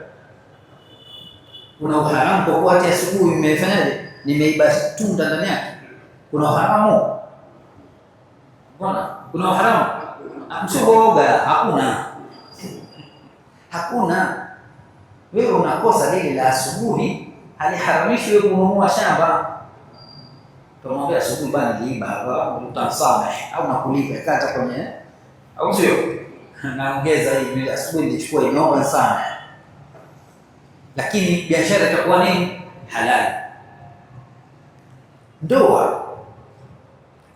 Kuna uharamu kwa kuwa hata asubuhi nimefanyaje, nimeiba tunda ndani yake? Kuna uharamu? Bwana, kuna uharamu? Msioga, hakuna. Wewe unakosa lile la asubuhi, haliharamishi wewe kununua shamba. Tumwambia asubuhi bana niliiba, utamsamehe au nakulipa kata kwenye, au sio? Naongeza hivi, asubuhi nilichukua, inaomba sana, lakini biashara itakuwa nini? Halali. Ndoa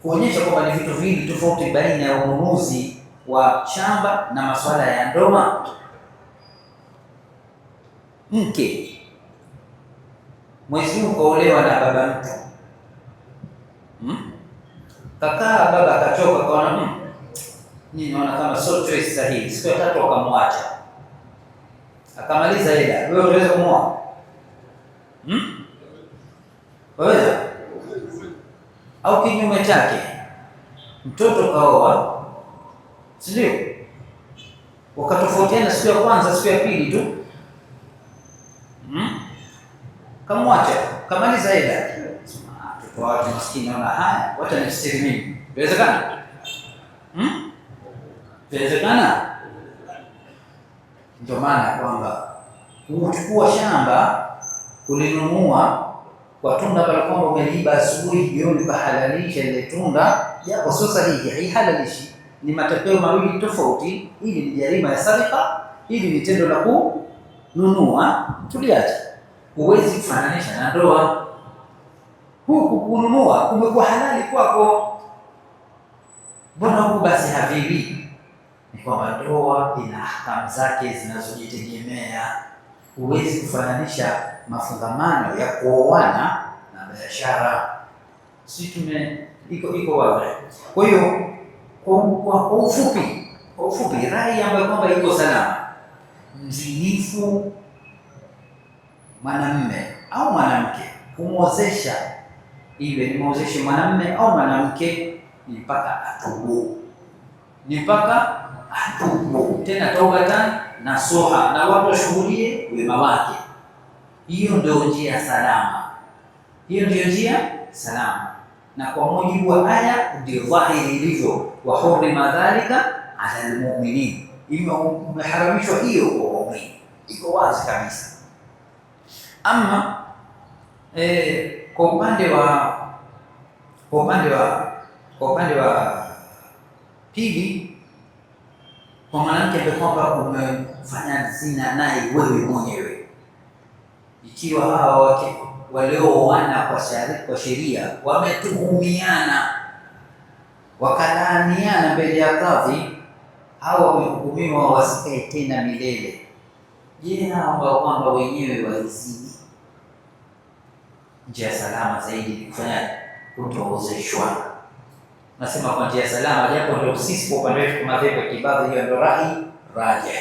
kuonyesha kwamba ni vitu vingi tofauti baina ya ununuzi wa shamba na masuala ya ndoa. Mke mwezi huu kaolewa na baba mtu, kakaa baba akachoka, kaona ni naona kama sio choice sahihi, siku ya tatu akamwacha, akamaliza hela. Wewe unaweza kumwoa? Waweza? Au kinyume chake, mtoto kaoa, si ndio? Wakatofautiana siku ya kwanza, siku ya pili tu, kamwacha, kamaliza hela. Mtoto wake maskini naona haya, wacha nistiri mimi. Inawezekana? Inawezekana? Ndio maana kwamba kuchukua shamba kulinunua kwa tunda pale kwamba umeliiba asubuhi, jioni ukahalalisha ile tunda, japo sio sahihi, haihalalishi. Ni matokeo mawili tofauti. Ili ni jarima ya sarika, ili ni tendo la kununua. Tuliache, huwezi kufananisha na ndoa. Huku kununua kumekuwa halali kwako, mbona huku basi haviwi? Ni kwamba ndoa ina ahkamu zake zinazojitegemea. Huwezi kufananisha mafungamano ya kuoana na biashara. Sisi iko wazi. Kwa hiyo kwa ufupi rai ambayo kwamba iko salama, mzinifu mwanamume au mwanamke kumwozesha, iwe ni mwozeshe mwanamume au mwanamke, ni mpaka atubu, tena taubatan nasuha, na watu washuhudie wema wake. Hiyo ndio njia salama, na kwa mujibu wa aya ndio dhahiri ilivyo, wa hurima dhalika ala almu'minin, imeharamishwa hiyo kwa waumini, iko wazi kabisa. Ama kwa upande wa pili, kwa mwanamke ambaye kwamba umefanya zina naye wewe mwenyewe, ikiwa hawa wake walioana kwa sheria wametuhumiana wakalaaniana mbele ya kadhi, hawa wamehukumiwa wasikae tena milele. Je, hao ambao kwamba wenyewe walizini, njia salama zaidi ni kufanya kutoozeshwa. Nasema kwa njia salama, japo ndio sisi kwa upande wetu kama vile kibadhi, hiyo ndio rai rajih,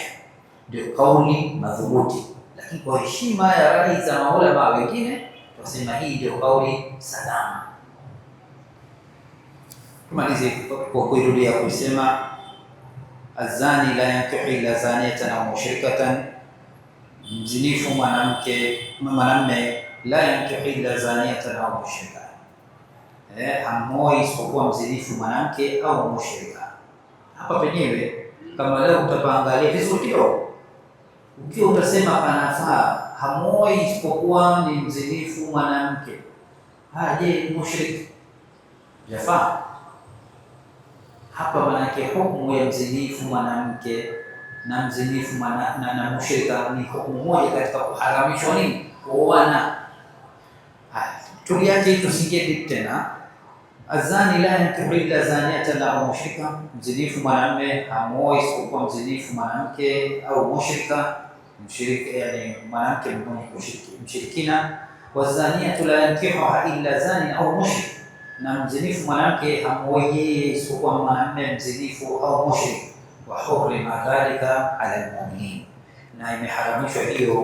ndio kauli madhubuti, lakini kwa heshima ya rai za maulama wengine tunasema hii ndio kauli salama. Tumalize kwa kurudia kusema azani la yankihu illa zaniyatan au mushrikatan, mzinifu mwanamume la yankihu illa zaniyatan au mushrika, hamoi isipokuwa mzinifu mwanamke au mushrika. Hapa penyewe kama leo utapaangalia vizuri kidogo, ukiwa utasema panafaa hamoi isipokuwa ni mzinifu mwanamke, je mushrik jafaa? Hapa manake hukumu ya mzinifu mwanamke na mzinifu na mushrika ni hukumu moja katika kuharamishwa nini? Kuoana. Tuliache tusingie tena. Azani la yankihu illa zaniyatan au mushrika, mzinifu mwanamume hamoi isipokuwa mzinifu mwanamke au mushrika, yani mwanamke mwenye mshirikina. Wazaniyatu la yankihuha illa zani au mushrik, na mzinifu mwanamke hamoi isipokuwa mwanamume mzinifu au mushrik. Wa hurima dhalika ala almu'minin, na imeharamishwa hiyo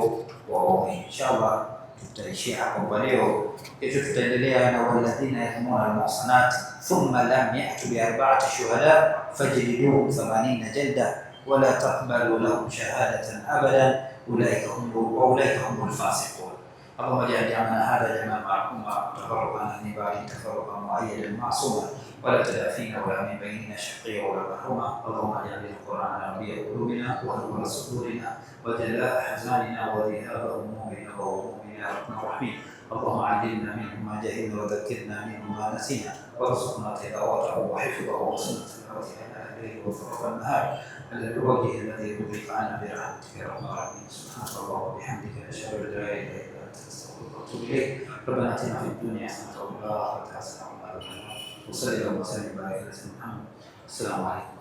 kwa waumini. Inshallah tutaishia hapo kwa leo. Kesho tutaendelea na walladhina yarmuna almuhsanat thumma lam ya'tu bi arba'ati shuhada fajliduhum 80 jalda wala taqbalu lahum shahadatan abadan ulaika humul fasiqun. اللهم اجعل جمعنا هذا جمعا مرحوما وتفرقنا من بعد تفرقا مؤيدا معصوما ولا تدع فينا ولا من بيننا شقيا ولا محروما. اللهم اجعل القران ربيع قلوبنا ونور صدورنا وجلاء احزاننا وذهاب همومنا وغمومنا يا ارحم الراحمين. اللهم علمنا منه ما جهلنا وذكرنا منه ما نسينا وارزقنا تلاوته وحفظه وسنه تلاوته على الليل وطرف النهار على الوجه الذي يرضيك عنا برحمتك يا ارحم الراحمين. سبحانك اللهم وبحمدك اشهد ان لا اله الا انت استغفرك واتوب اليك. ربنا اتنا في الدنيا حسنه وفي الاخره حسنه وقنا عذاب النار. وصلى اللهم وسلم على سيدنا محمد. السلام عليكم.